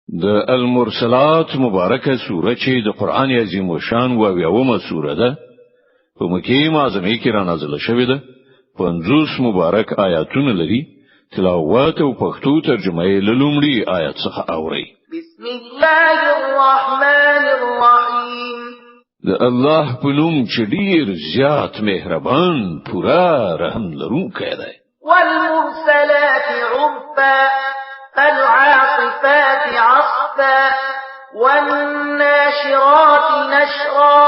د المرسلات مبارکه سوره چې د قران عظیم شان او اومه سوره ده په مکه معظمه کې را نازله شوې ده 50 مبارک آیاتونه لري تلاوت او پښتو ترجمه یې لومړی آیت څخه اوري بسم الله الرحمن الرحیم د الله په نوم چې ډیر زیات مهربان پورا رحم لرونکی دی والمرسلات عرفا فالعاصفات عصفا والناشرات نشرا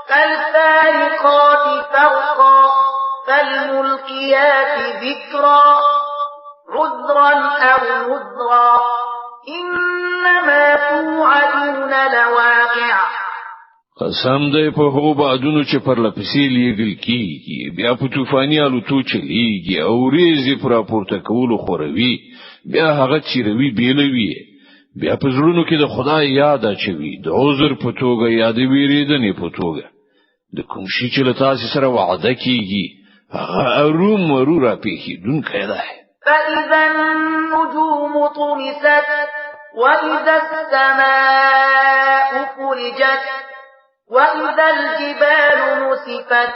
فالفارقات فرقا فالملقيات ذكرا عذرا أو نذرا إنما توعدون لواقع قسم دی په هغو بادونو چې پر لپسې لیږل کیږي بیا په طوفاني الوتو چلیږي او ریزي پر راپورته کولو خوروي بیا هغه چیروي بیلوي بیا په زړونو کې د خدای یاد اچوي د عذر په توګه یاد ویریدنې په توګه د کوم شي چې له تاسو سره وعده کیږي هغه اروم ورورا پیښیدونکی دی فإذا النجوم طمست وإذا السماء فرجت وإذا الجبال نسفت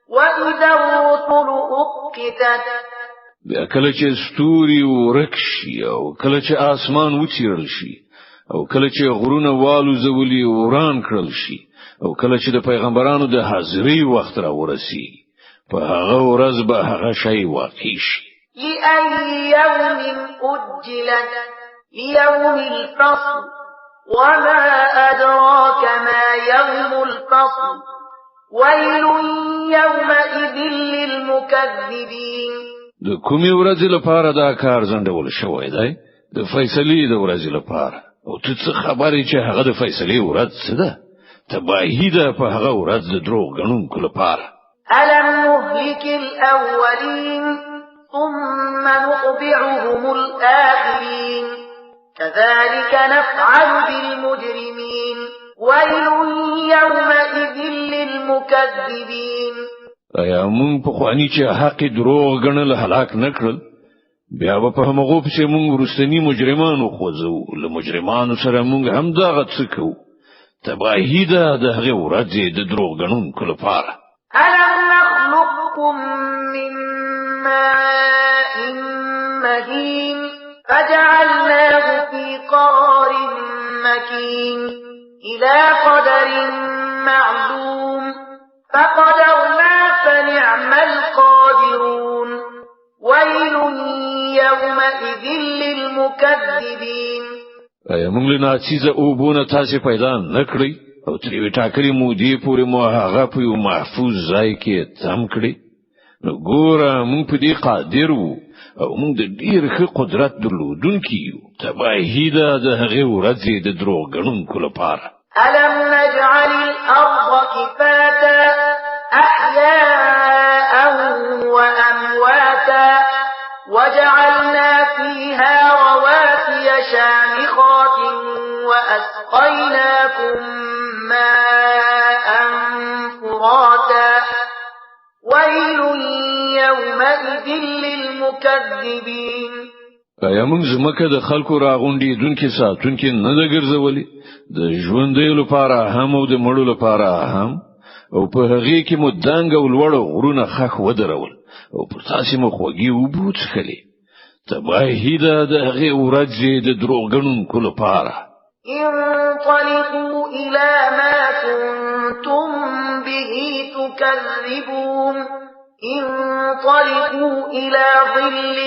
وإذا الرسل أقتت بیا کله چې ستوري ورک شي او کله چې اسمان وچیرل شي او کله چې غرونه والو زولي وران کړل شي او کله چې د پیغمبرانو د حاضرۍ وخت را ورسي په هغه ورځ به هغه شی واقع شي لأي يوم أجلت ليوم الفصل وما أدراك ما يوم الفصل ويل يومئذ للمكذبين د کومې ورځې لپاره دا کار ځنډول شوی دی د فیصلې د ورځې لپاره او ته څه خبرې چې هغه د فیصلې ورځ څه ده تباهی ده په هغه ورځ د دروغ غنونکو لپاره ألم نهلك الأولين ثم نطبعهم الآخرين كذلك نفعل بالمجرمين ويل يومئذ للمكذبين ایا مونږ په خواني چې حق دروغ غنل هلاک نکړل بیا په همغه په چې مونږ ورستنی مجرمانو خوځو له مجرمانو سره مونږ هم دغه څه کوو تباهی ده د هغه ورځې د دروغ غنونکو لپاره ألم نخلقكم من ماء مهين فجعلناه في قرار مكين إلى قدر معلوم فقدرنا فنعم القادرون ويل يومئذ للمكذبين ایا موږ له ناڅیزه اوبونه تاسو پیدا نکړی او تری ټاکلي مودې پورې مو هغه په یو محفوظ ځای کې تم کړی نو ګوره موږ په دې قادر وو او موږ د ډیر ښه قدرت درلودونکي یو تباهی ده د هغه ورځې د دروغ غنونکو لپاره ألم نجعل الأرض كفاتا أحياء وأمواتا وجعلنا فيها رواسي شامخات وأسقيناكم ماء فراتا ويل يومئذ للمكذبين ایا موږ زمکه د خلکو راغونډي دونکو ساتونکو نه د ګرځولې د ژوندې لپاره هم او د مړو لپاره هم او په هغه کې مو دنګ او لوړ غرونه خخ ودرول او پر تاسو مو خوږی وبوت خلی تباهی ده د هغه ورځې د دروغګنونکو لپاره انطلقوا إلى ما كنتم به تكذبون انطلقوا إلى ظل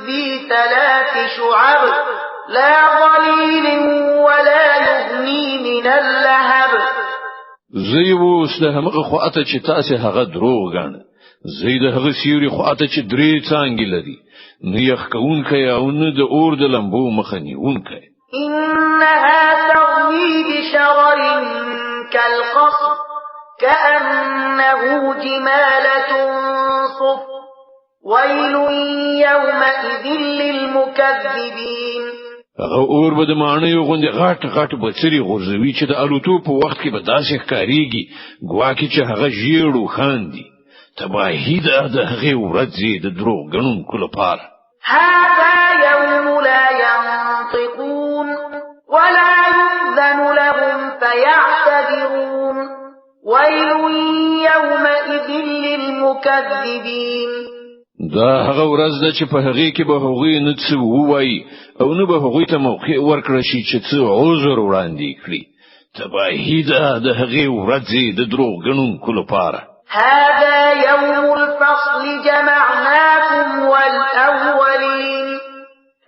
ذي 3 شعب لا ظليل ولا يغني من اللهب زیو استهمغه خواته چې تاسو هغه دروغ غاڼه زید هغه سیوري خواته چې درې څنګه لري نه یخ کونکي او نه د اور د لمبو مخنی اونکي انها ترمي بشرر كالقصر كأنه جمالة صف ويل يومئذ للمكذبين هغه اور به د معنی غوندې غټ غټ بچري غورځوي چې د الوتو په وخت کې به داسې ښکاریږي ګواکې چې هغه ژیړو خاندي تباهی ده د هغه ورځې د دروغ غنونکو لپاره هذا يوم لا ينطقون للمكذبين دا هغه ورځ ده چې په هغه کې به هغوی نه څه ووایي او نه به هغوی ته موقع ورکړي شي چې څه عذر وړاندې کړي. تباهي ده د هغه ورځې د دروغ غنونکو لپاره. هذا يوم الفصل جمعناكم والأولين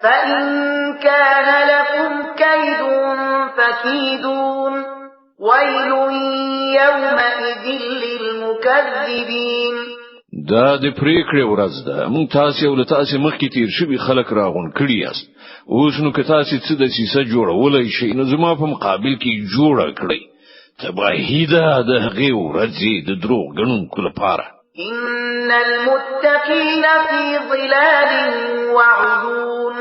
فإن كان لكم كيد فكيدون ويل يومئذ للمكذبين. دا د پریکړې ورځ ده. مونږ تاسو ول تاسو مخکې تیر شوي خلک راغون کړی یاست. اوس نو که تاسو څه د سیسه جوړولای شئ نو زما په مقابل کې جوړ کړئ. تباهي ده د هغه ورځې د دروغ غنونکو لپاره. إن المتقين في ظلال وعيون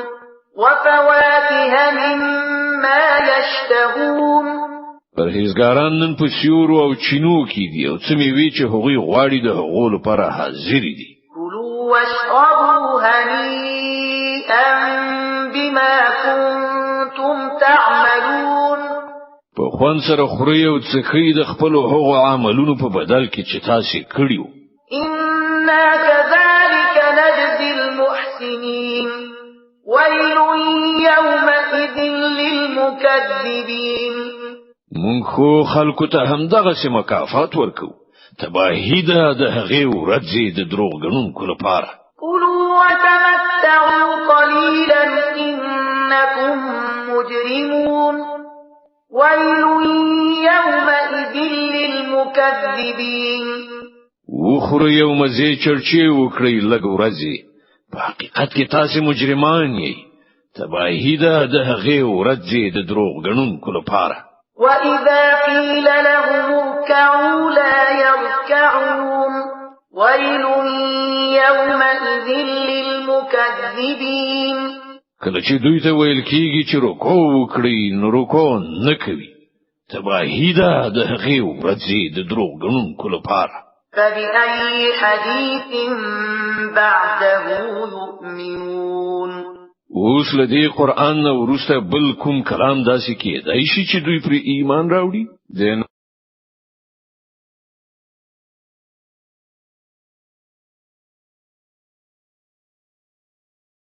وفواكه مما يشتهون. پرهیزګاران نن په سیورو او چینو کې دي او څه میوې چې هغوی غواړي د هغو لپاره حاضر دي. كلوا واشربوا هنيئا بما كنتم تعملون. په خوان سره خوري او څخې د خپل هغو عملونو په بدل کې چې تاسو کړیو. إنا كذلك نجزي المحسنين ويل يومئذ للمكذبين. مونږ خو خلکو ته هم دغه سم مکافات ورکو. تباهي ده د هغه ورځې د دروغ غنونکو لپاره. كلوا وتمتعوا قليلا إنكم مجرمون ويل يومئذ للمكذبين. وخوري یو مزه چرچی وکړی لږ ورځې. په حقیقت کې تاسو مجرمان یې. تباهي ده د هغه ورځې د دروغ غنونکو لپاره. وإذا قيل لهم اركعوا لا يركعون ويل يومئذ للمكذبين. کله چې دوی ته ویل کیږي چې رکوع وکړي نو رکوع نه کوي. تباهي ده د هغه ورځې د دروغ غنونکو لپاره. فبأي حديث بعده يؤمنون. اوس لدی قرآن نو ورسته بل کوم کلام داسې کېدای شي چې دوی پر ایمان راوړي.